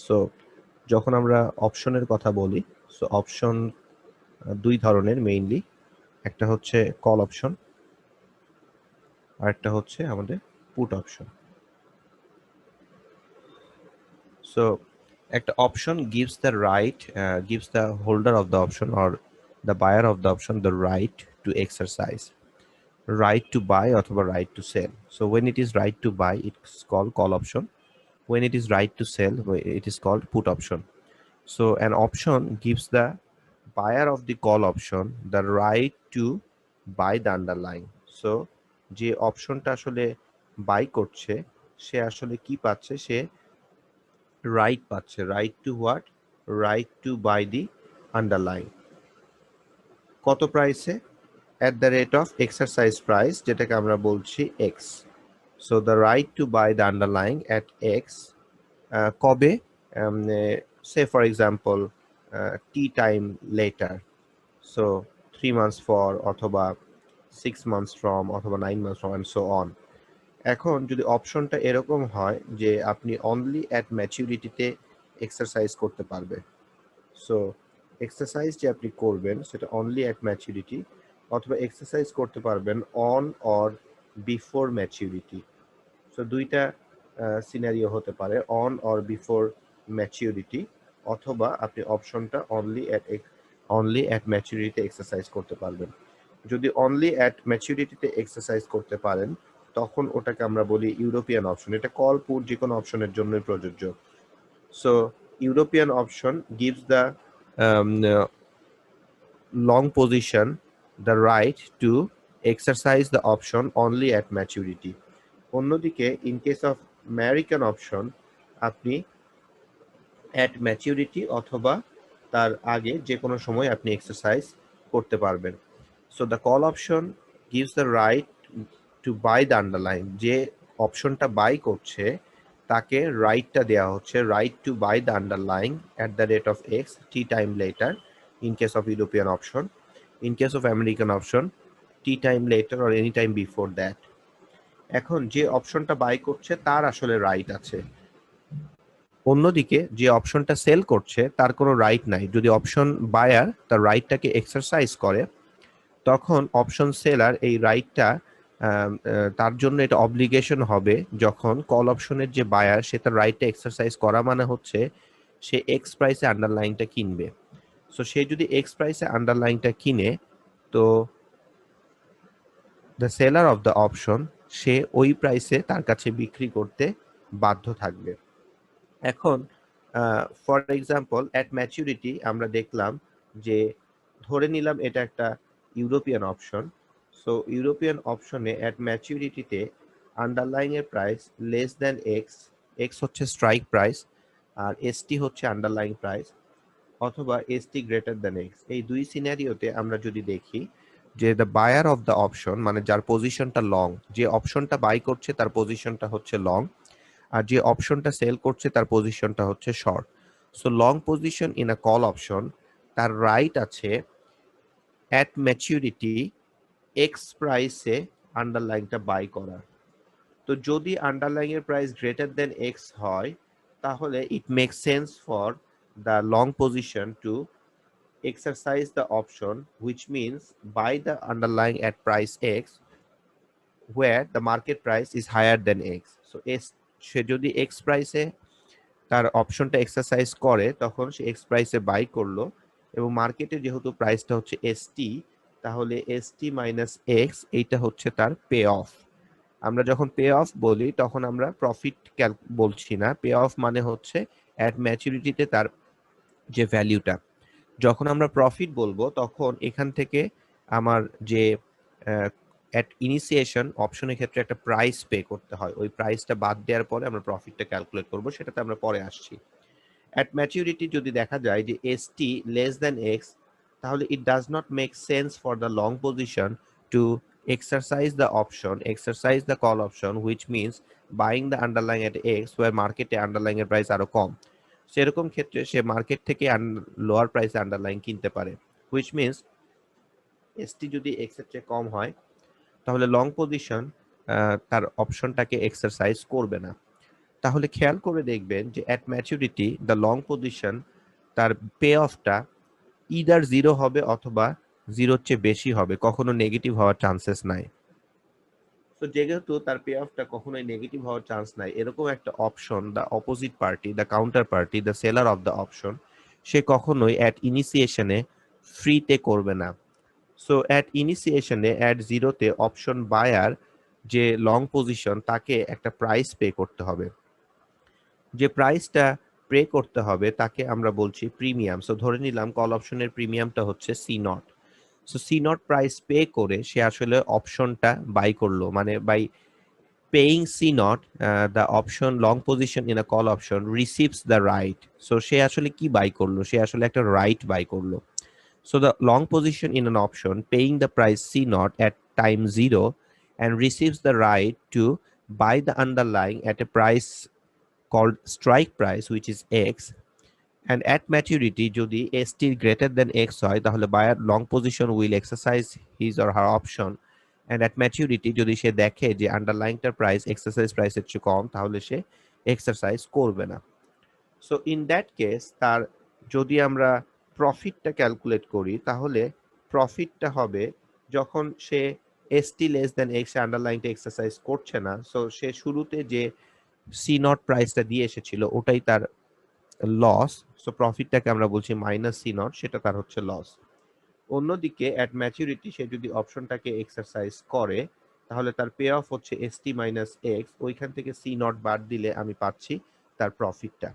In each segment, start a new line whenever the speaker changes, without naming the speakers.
So যখন আমরা অপশনের কথা বলি, সো অপশন দুই ধরনের মেইনলি, একটা হচ্ছে কল অপশন আর একটা হচ্ছে আমাদের পুট অপশন। সো একটা option gives the holder of the option or the buyer of the option the right to exercise, right to buy অথবা right to sell. So when it is right to buy, it's called call option. When it is right to sell, it is called put option. So an option gives the buyer of the call option the right to buy the underlying. So যে অপশনটা আসলে by করছে সে আসলে কি পাচ্ছে, সে right পাচ্ছে। Right to what? Right to buy the underline. কত প্রাইসে? At the rate of exercise price, যেটাকে আমরা বলছি X. So the right to buy the underlying at X. কবে? সে for example T time later, so 3 months for, অথবা 6 months from, অথবা 9 months from, and so on. এখন যদি অপশনটা এরকম হয় যে আপনি অনলি অ্যাট ম্যাচুরিটিতে এক্সারসাইজ করতে পারবে, সো এক্সারসাইজ যে আপনি করবেন সেটা অনলি অ্যাট ম্যাচুরিটি, অথবা এক্সারসাইজ করতে পারবেন on or before maturity. So দুইটা সিনারিও হতে পারে, অন অর বিফোর ম্যাচুরিটি, অথবা আপনি অপশনটা অনলি অ্যাট ম্যাচুরিটিতে এক্সারসাইজ করতে পারবেন। যদি অনলি অ্যাট ম্যাচুরিটিতে এক্সারসাইজ করতে পারেন তখন ওটাকে আমরা বলি ইউরোপিয়ান অপশন। এটা কল পুট যে কোনো অপশনের জন্যই প্রযোজ্য। So European option gives the long position the right to exercise the option only at maturity. অন্যদিকে in case of American option আপনি অ্যাট ম্যাচুরিটি অথবা তার আগে যে কোনো সময় আপনি এক্সারসাইজ করতে পারবেন। So the call option gives the right to buy the underline. যে অপশনটা বাই করছে তাকে রাইটটা দেওয়া হচ্ছে, right to buy the underline at the rate of X T time later, in case of European option. In case of American option T time later or any time before that. এখন যে অপশনটা buy করছে তার আসলে right আছে, অন্যদিকে যে অপশনটা সেল করছে তার কোনো রাইট নাই। যদি অপশন বায়ার তার রাইটটাকে এক্সারসাইজ করে তখন অপশন সেলার এই রাইটটা তার জন্য এটা অব্লিগেশন হবে, যখন কল অপশনের যে বায়ার সে তার রাইটটা এক্সারসাইজ করা মানে হচ্ছে সে এক্স প্রাইসে আন্ডারলাইনটা কিনবে। সো সে যদি এক্স প্রাইসে আন্ডারলাইনটা কিনে, তো the seller of the option সে ওই প্রাইসে তার কাছে বিক্রি করতে বাধ্য থাকবে। এখন ফর এক্সাম্পল অ্যাট ম্যাচুরিটি আমরা দেখলাম যে, ধরে নিলাম এটা একটা ইউরোপিয়ান অপশন। সো ইউরোপিয়ান অপশনে অ্যাট ম্যাচুরিটিতে আন্ডারলাইং এর price less than X, X হচ্ছে স্ট্রাইক প্রাইস আর এসটি হচ্ছে আন্ডারলাইং প্রাইস, অথবা এসটি গ্রেটার দ্যান এক্স। এই দুই সিনারিওতে আমরা যদি দেখি যে the buyer of the option, মানে যার পজিশনটা লং, যে অপশনটা বাই করছে তার পজিশনটা হচ্ছে লং, আর যে অপশনটা সেল করছে তার পজিশনটা হচ্ছে short. So long position in a call option, তার রাইট আছে অ্যাট ম্যাচুরিটি এক্স প্রাইসে আন্ডারলাইনটা বাই করার। তো যদি আন্ডারলাইন এর প্রাইস গ্রেটার দেন এক্স হয় তাহলে it makes sense for the long position to exercise the option, which means buy the underlying at price x where the market price is higher than x. So সে যদি x প্রাইসে তার অপশনটা exercise করে তখন সে x প্রাইসে by করলো, এবং মার্কেটে যেহেতু প্রাইসটা হচ্ছে এসটি, তাহলে এসটি মাইনাস এক্স এইটা হচ্ছে তার পে অফ। আমরা যখন পে অফ বলি তখন আমরা প্রফিট বলছি না, পে অফ মানে হচ্ছে অ্যাট ম্যাচুরিটিতে তার যে ভ্যালিউটা। যখন আমরা প্রফিট বলবো তখন এখান থেকে আমার যে অ্যাট ইনিশিয়েশন অপশনের ক্ষেত্রে একটা প্রাইস পে করতে হয়, ওই প্রাইসটা বাদ দেওয়ার পরে আমরা প্রফিটটা ক্যালকুলেট করবো, সেটাতে আমরা পরে আসছি। অ্যাট ম্যাচুরিটি যদি দেখা যায় যে এসটি লেস দ্যান এক্স, তাহলে it does not make sense for the long position to exercise the option, exercise the call option, which means buying the underlying at x where মার্কেটে underlying এর price আরো কম। সেরকম ক্ষেত্রে সে market থেকে lower প্রাইসে underline কিনতে পারে, হুইচ মিনস এসটি যদি এক্স এর চেয়ে কম হয় তাহলে লং পজিশন তার অপশনটাকে এক্সারসাইজ করবে না। তাহলে খেয়াল করে দেখবেন যে at maturity the long position তার পে অফটা ইদার 0 হবে অথবা 0-র চেয়ে বেশি হবে, কখনো নেগেটিভ হওয়ার চান্সেস নাই। তো যেহেতু তার পে অফটা কখনোই নেগেটিভ হওয়ার চান্স নাই, এরকম একটা option the opposite party, the counter party, the seller of the option, সে কখনোই অ্যাট ইনিশিয়েশনে ফ্রিতে করবে না। সো অ্যাট ইনিশিয়েশনে অ্যাট 0-তে অপশন বায়ার যে লং পজিশন তাকে একটা প্রাইস পে করতে হবে। যে প্রাইসটা পে করতে হবে তাকে আমরা বলছি প্রিমিয়াম। সো ধরে নিলাম কল অপশনের প্রিমিয়ামটা হচ্ছে C0। So C0 price pay করে সে আসলে অপশনটা বাই করলো, মানে by paying C0 the option long position in a call option receives the right. So সে আসলে কি বাই করলো, সে আসলে একটা রাইট বাই করলো। So the long position in an option paying the price C0 at time 0 and receives the right to buy the underlying at a price called strike price, which is X, and at maturity যদি ST greater than X হয় তাহলে buyer long position will exercise his or her option, and at maturity যদি সে দেখে যে আন্ডারলাইংটার price exercise প্রাইসের চেয়ে কম তাহলে সে exercise করবে না। সো ইন দ্যাট কেস তার যদি আমরা প্রফিটটা ক্যালকুলেট করি তাহলে প্রফিটটা হবে যখন সে এসটি লেস দেন এক্স আন্ডারলাইনটা এক্সারসাইজ করছে না, সো সে শুরুতে যে C0 প্রাইসটা দিয়ে এসেছিল ওটাই তার লস। সো প্রফিটটাকে আমরা বলছি -C0, সেটা তার হচ্ছে লস। অন্যদিকে অ্যাট ম্যাচুরিটি সে যদি অপশনটাকে এক্সারসাইজ করে তাহলে তার পে অফ হচ্ছে ST - X, ওইখান থেকে C0 বাদ দিলে আমি পাচ্ছি তার প্রফিটটা।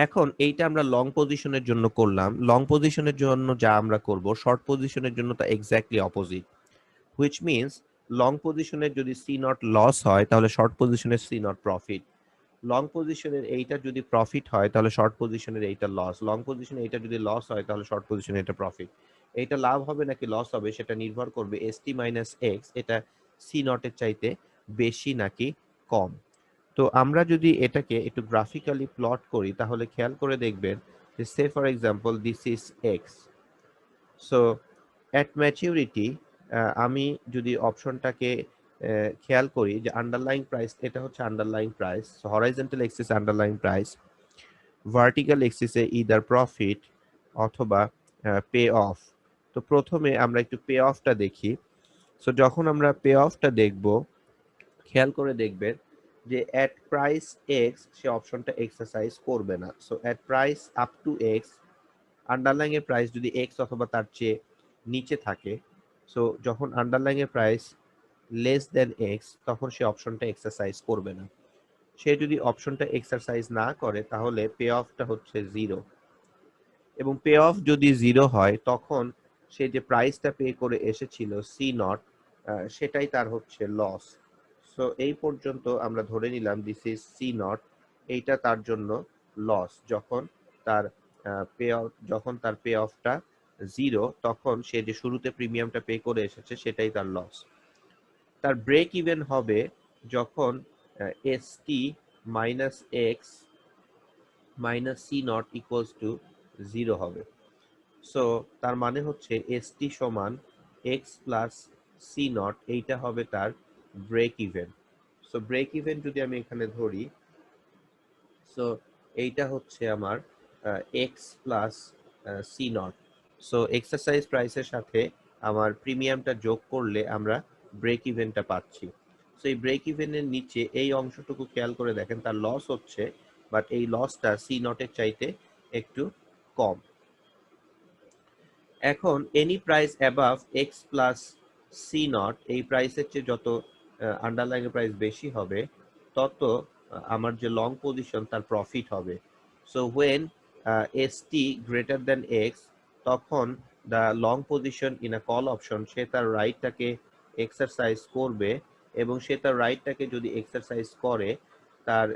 এখন এইটা আমরা লং পজিশনের জন্য করলাম। লং পজিশনের জন্য যা আমরা করব শর্ট পজিশনের জন্য তা exactly opposite, which means long পজিশনের যদি C0 লস হয় তাহলে শর্ট পজিশনের C0 প্রফিট। লং পজিশনের এইটা যদি প্রফিট হয় তাহলে শর্ট পজিশনের এইটা লস। লং পজিশনে এইটা যদি লস হয় তাহলে শর্ট পজিশনে এটা প্রফিট। এইটা লাভ হবে নাকি লস হবে সেটা নির্ভর করবে ST - X এটা C0 এর চাইতে বেশি নাকি কম। তো আমরা যদি এটাকে একটু গ্রাফিক্যালি প্লট করি তাহলে খেয়াল করে দেখবেন যে সে for example this is X. So at maturity আমি যদি অপশনটাকে খেয়াল করি যে আন্ডারলাইং প্রাইস, এটা হচ্ছে underlying price, horizontal axis underlying price, vertical এক্সিসে ইদার প্রফিট অথবা পে অফ। তো প্রথমে আমরা একটু পে অফটা দেখি। সো যখন আমরা পে অফটা দেখব খেয়াল করে দেখবেন যে অ্যাট প্রাইস এক্স সে অপশনটা এক্সারসাইজ করবে না। So at price up to x, underlying এর প্রাইস যদি এক্স অথবা তার চেয়ে নিচে থাকে, সো যখন আন্ডারলাইং এর প্রাইস লেস দেন এক্স তখন সে অপশনটা এক্সারসাইজ করবে না। সে যদি অপশনটা এক্সারসাইজ না করে তাহলে পে অফটা হচ্ছে 0, এবং পে অফ যদি 0 হয় তখন সে যে প্রাইসটা পে করে এসেছিল C0 সেটাই তার হচ্ছে লস। সো এই পর্যন্ত আমরা ধরে নিলাম দিস ইজ C0, এইটা তার জন্য লস। যখন তার পে অফটা 0 তখন সে যে শুরুতে প্রিমিয়ামটা পে করে এসেছে সেটাই তার লস। তার ব্রেক ইভেন হবে যখন ST - X - C0 equals to 0 হবে। সো তার মানে হচ্ছে ST সমান X প্লাস C0, এইটা হবে তার break even. So break even যদি আমি এখানে ধরি, সো এইটা হচ্ছে আমার X plus C0। So exercise প্রাইসের সাথে আমার প্রিমিয়ামটা যোগ করলে আমরা ব্রেক ইভেনটা পাচ্ছি। সো এই ব্রেক ইভেনের নিচে এই অংশটুকু খেয়াল করে দেখেন তার লস হচ্ছে, বাট এই লসটা C0 এর চাইতে একটু কম। এখন any price above x plus C0, এই প্রাইসের চেয়ে যত আন্ডারলাইন প্রাইস বেশি হবে তত আমার যে লং পজিশন তার প্রফিট হবে। So when ST greater than X তখন the long position in a call option সে তার রাইটটাকে এক্সারসাইজ করবে, এবং সে তার রাইটটাকে যদি এক্সারসাইজ করে তার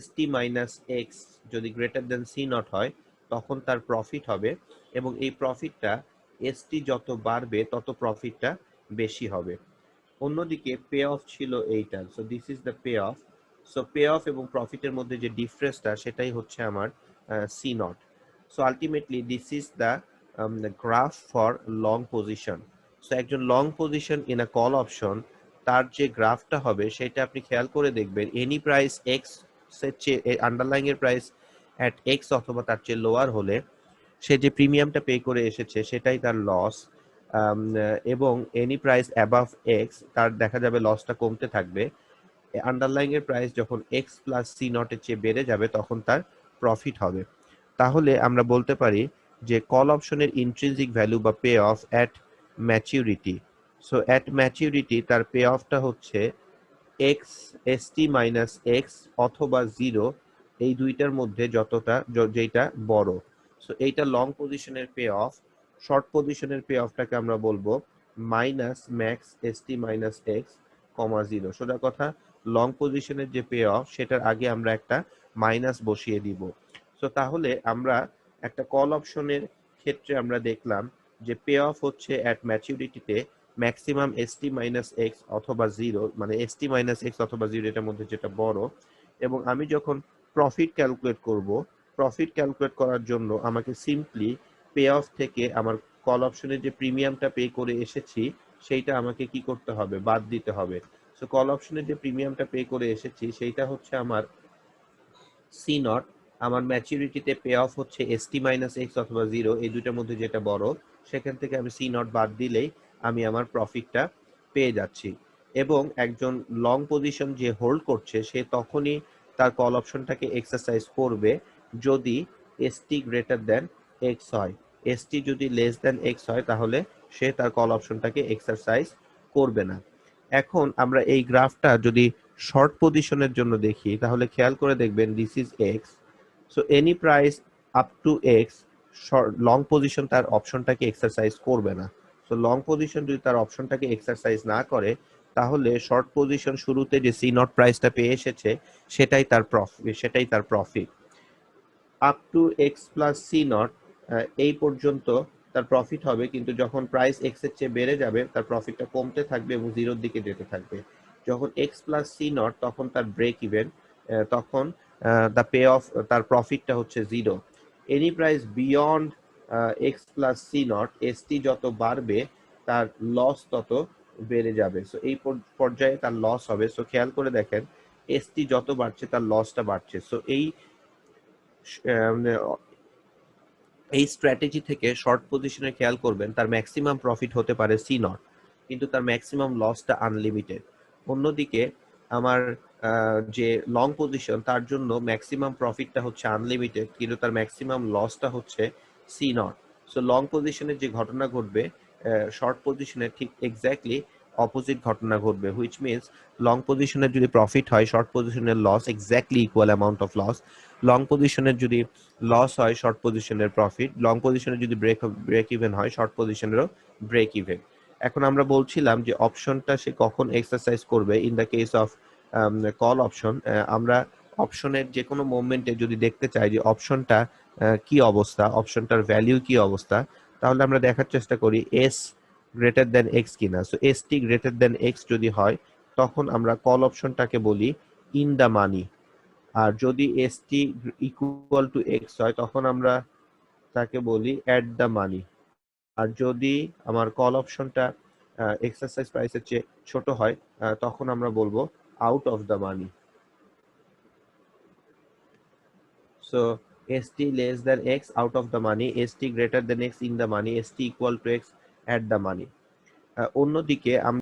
ST - X যদি গ্রেটার দেন C0 হয় তখন তার প্রফিট হবে, এবং এই প্রফিটটা ST যত বাড়বে তত প্রফিটটা বেশি হবে। অন্যদিকে পে অফ ছিল এইটা। So this is the pay off. So pay off এবং প্রফিটের মধ্যে যে ডিফারেন্সটা সেটাই হচ্ছে আমার C0। So ultimately this is the graph for long position. So একজন long position in a call option তার যে গ্রাফটা হবে সেটা আপনি খেয়াল করে দেখবেন এনি প্রাইস এক্স এর চেয়ে আন্ডারলাইং এর প্রাইস অ্যাট এক্স অথবা তার চেয়ে লোয়ার হলে সে যে প্রিমিয়ামটা পে করে এসেছে সেটাই তার লস, এবং এনি প্রাইস অ্যাবাভ এক্স তার দেখা যাবে লসটা কমতে থাকবে। আন্ডারলাইং এর প্রাইস যখন এক্স প্লাস সি নট এর চেয়ে বেড়ে যাবে তখন তার প্রফিট হবে। তাহলে আমরা বলতে পারি যে কল অপশনের ইন্ট্রিনসিক ভ্যালু বা pay off at maturity, so at maturity তার পে অফটা হচ্ছে এক্স এসটি মাইনাস এক্স অথবা জিরো, এই দুইটার মধ্যে যেটা বড়। সো এইটা লং পজিশনের পে অফ। শর্ট পজিশনের পে অফটাকে আমরা বলবো minus max ST minus x কমা জিরো। সোজা কথা লং পজিশনের যে পে অফ সেটার আগে আমরা একটা মাইনাস বসিয়ে দিব। সো তাহলে আমরা একটা কল অপশনের ক্ষেত্রে আমরা দেখলাম যে পে অফ হচ্ছে অ্যাট ম্যাচুরিটিতে ম্যাক্সিমাম এসটি মাইনাস এক্স অথবা জিরো, মানে এসটি মাইনাস এক্স অথবা জিরো এটার মধ্যে যেটা বড়। এবং আমি যখন প্রফিট ক্যালকুলেট করব, প্রফিট ক্যালকুলেট করার জন্য আমাকে সিম্পলি পে অফ থেকে আমার কল অপশনের যে প্রিমিয়ামটা পে করে এসেছি সেইটা আমাকে কি করতে হবে, বাদ দিতে হবে। সো কল অপশনের যে প্রিমিয়ামটা পে করে এসেছি সেইটা হচ্ছে আমার সি নট, আমার ম্যাচুরিটিতে পে অফ হচ্ছে এসটি মাইনাস এক্স অথবা জিরো, এই দুইটার মধ্যে যেটা বড়, সেখান থেকে আমি সি নট বাদ দিলেই আমি আমার প্রফিটটা পেয়ে যাচ্ছি। এবং একজন লং পজিশন যে হোল্ড করছে সে তখনই তার কল অপশনটাকে এক্সারসাইজ করবে যদি এসটি গ্রেটার দেন এক্স হয়। এসটি যদি লেস দেন এক্স হয় তাহলে সে তার কল অপশনটাকে এক্সারসাইজ করবে না। এখন আমরা এই গ্রাফটা যদি শর্ট পজিশনের জন্য দেখি তাহলে খেয়াল করে দেখবেন this is X, so any price up to x long position তার অপশনটাকে এক্সারসাইজ করবে না। সো লং পজিশন যদি তার অপশনটাকে এক্সারসাইজ না করে তাহলে শর্ট পজিশন শুরুতে যে সি নট প্রাইসটা পেয়ে এসেছে সেটাই তার profit. Up to X plus C nought এই পর্যন্ত তার প্রফিট হবে, কিন্তু যখন প্রাইস এক্স এর চেয়ে বেড়ে যাবে তার প্রফিটটা কমতে থাকবে এবং জিরোর দিকে যেতে থাকবে। যখন এক্স প্লাস সি নট তখন তার ব্রেক ইভেন, তখন দ্য পে অফ তার প্রফিটটা হচ্ছে zero. Any price beyond X plus C nought ST যত বাড়বে তার লস তত বেড়ে যাবে। সো এই পর্যায়ে তার লস হবে। সো খেয়াল করে দেখেন এসটি যত বাড়ছে তার লসটা বাড়ছে। সো এই স্ট্র্যাটেজি থেকে শর্ট পজিশনে খেয়াল করবেন তার ম্যাক্সিমাম প্রফিট হতে পারে সি নট, কিন্তু তার ম্যাক্সিমাম লসটা আনলিমিটেড। অন্যদিকে আমার যে লং পজিশন তার জন্য ম্যাক্সিমাম প্রফিটটা হচ্ছে আনলিমিটেড কিন্তু তার ম্যাক্সিমাম লসটা হচ্ছে সি নট। সো লং পজিশনের যে ঘটনা ঘটবে শর্ট পজিশনে ঠিক এক্স্যাক্টলি অপোজিট ঘটনা ঘটবে, হুইচ মিনস লং পজিশনের যদি প্রফিট হয় শর্ট পজিশনের loss exactly equal amount of loss, long পজিশনের যদি লস হয় শর্ট পজিশনের প্রফিট, লং পজিশনের যদি ব্রেক ইভেন হয় শর্ট পজিশনেরও ব্রেক ইভেন। এখন আমরা বলছিলাম যে অপশনটা সে কখন এক্সারসাইজ করবে in the case of call option. আমরা অপশনের যে কোনো মোমেন্টে যদি দেখতে চাই যে অপশনটা কি অবস্থা, অপশনটার ভ্যালিউ কি অবস্থা, তাহলে আমরা দেখার চেষ্টা করি এস গ্রেটার দেন এক্স কিনা। So S T greater than x যদি হয় তখন আমরা কল অপশনটাকে বলি ইন দ্য মানি, আর যদি S T equal to x হয় তখন আমরা তাকে বলি অ্যাট দ্য মানি। আর যদি আমার কল অপশনটা এক্সারসাইজ প্রাইসের চেয়ে ছোট হয় তখন আমরা বলবো out of the money. So S T less than x out of the money, S T greater than x in the money, S T equal to x at the money. অন্যদিকে আমরা